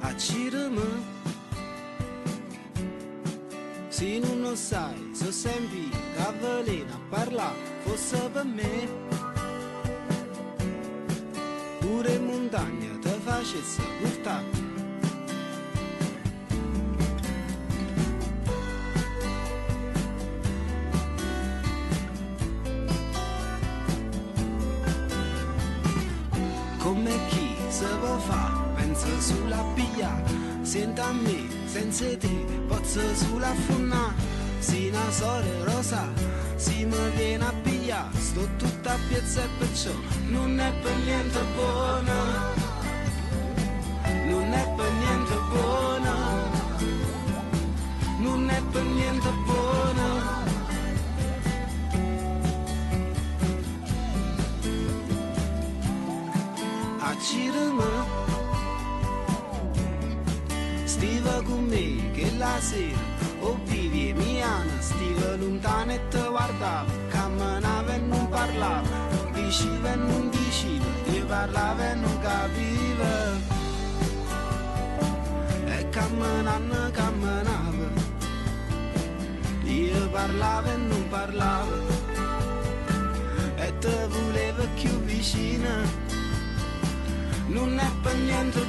Accirami, se non lo sai, so sempre che veleno a parlare fosse per me. Pure in montagna te facesse portare. Come chi se può fa, pensa sulla piglia, senta a me, senza te, posso sulla funna, si una sorella rosa, si mi viene a piglia, sto tutta a piazza e perciò non è per niente buona, non è per niente buona, non è per niente buona. Accirami, stiva con me che la sera, o vivi e miana, stiva lontana e te guardava, camminava e non parlava, diceva e non diceva, io parlava e non capiva, e camminando camminava, io parlava e non parlava, e te voleva più vicina. Non è per niente